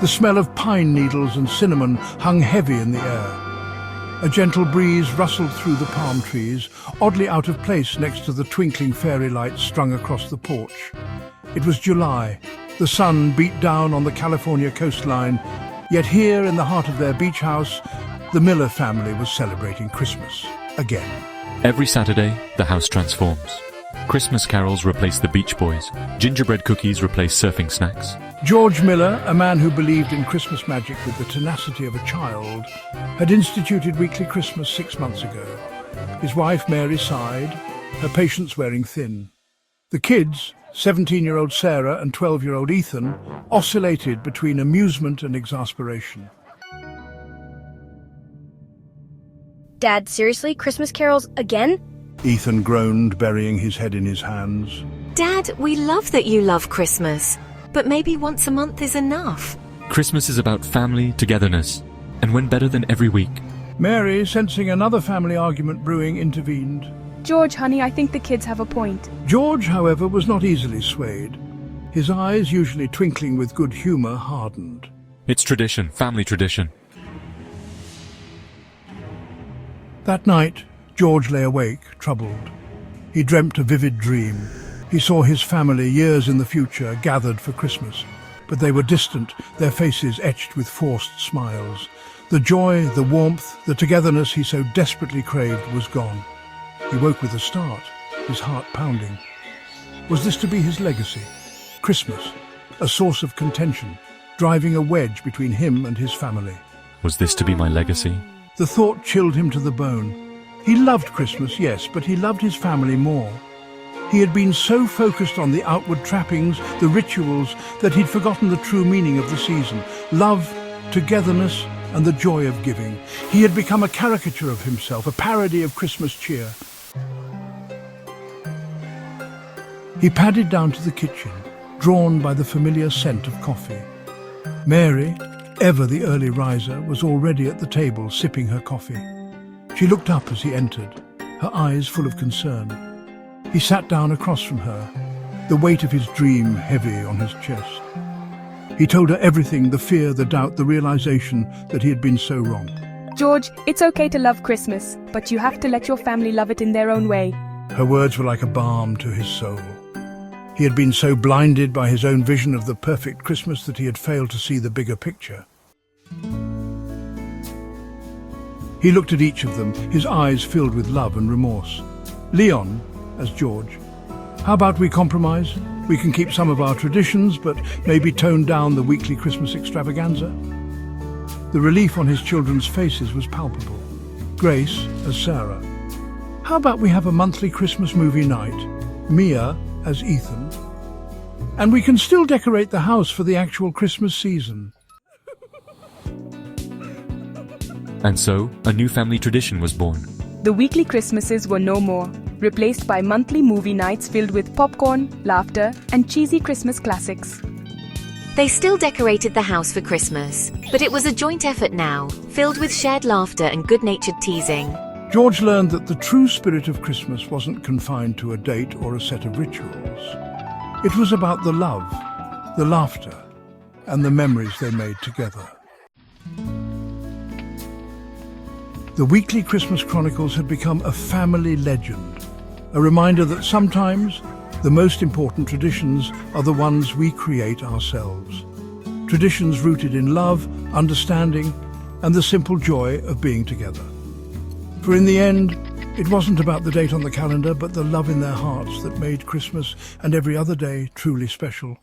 The smell of pine needles and cinnamon hung heavy in the air. A gentle breeze rustled through the palm trees, oddly out of place next to the twinkling fairy lights strung across the porch. It was July. The sun beat down on the California coastline, yet here in the heart of their beach house, the Miller family was celebrating Christmas again. Every Saturday, the house transforms. Christmas carols replace the Beach Boys. Gingerbread cookies replace surfing snacks. George Miller, a man who believed in Christmas magic with the tenacity of a child, had instituted weekly Christmas 6 months ago. His wife Mary sighed, her patience wearing thin. The kids, 17-year-old Sarah and 12-year-old Ethan, oscillated between amusement and exasperation. Dad, seriously? Christmas carols again? Ethan groaned, burying his head in his hands. Dad, we love that you love Christmas, but maybe once a month is enough. Christmas is about family, togetherness, and when better than every week. Mary, sensing another family argument brewing, intervened. George, honey, I think the kids have a point. George, however, was not easily swayed. His eyes, usually twinkling with good humor, hardened. It's tradition, family tradition. That night, George lay awake, troubled. He dreamt a vivid dream. He saw his family years in the future gathered for Christmas, but they were distant, their faces etched with forced smiles. The joy, the warmth, the togetherness he so desperately craved was gone. He woke with a start, his heart pounding. Was this to be his legacy? Christmas, a source of contention, driving a wedge between him and his family. Was this to be my legacy? The thought chilled him to the bone. He loved Christmas, yes, but he loved his family more. He had been so focused on the outward trappings, the rituals, that he'd forgotten the true meaning of the season. Love, togetherness, and the joy of giving. He had become a caricature of himself, a parody of Christmas cheer. He padded down to the kitchen, drawn by the familiar scent of coffee. Mary, ever the early riser, was already at the table sipping her coffee. She looked up as he entered, her eyes full of concern. He sat down across from her, the weight of his dream heavy on his chest. He told her everything, the fear, the doubt, the realization that he had been so wrong. George, it's okay to love Christmas, but you have to let your family love it in their own way. Her words were like a balm to his soul. He had been so blinded by his own vision of the perfect Christmas that he had failed to see the bigger picture. He looked at each of them, his eyes filled with love and remorse. Leon, as George. How about we compromise? We can keep some of our traditions, but maybe tone down the weekly Christmas extravaganza. The relief on his children's faces was palpable. Grace, as Sarah. How about we have a monthly Christmas movie night? Mia, as Ethan. And we can still decorate the house for the actual Christmas season. And so, a new family tradition was born. The weekly Christmases were no more, replaced by monthly movie nights filled with popcorn, laughter, and cheesy Christmas classics. They still decorated the house for Christmas, but it was a joint effort now, filled with shared laughter and good-natured teasing. George learned that the true spirit of Christmas wasn't confined to a date or a set of rituals. It was about the love, the laughter, and the memories they made together. The weekly Christmas Chronicles had become a family legend, a reminder that sometimes the most important traditions are the ones we create ourselves. Traditions rooted in love, understanding, and the simple joy of being together. For in the end, it wasn't about the date on the calendar, but the love in their hearts that made Christmas and every other day truly special.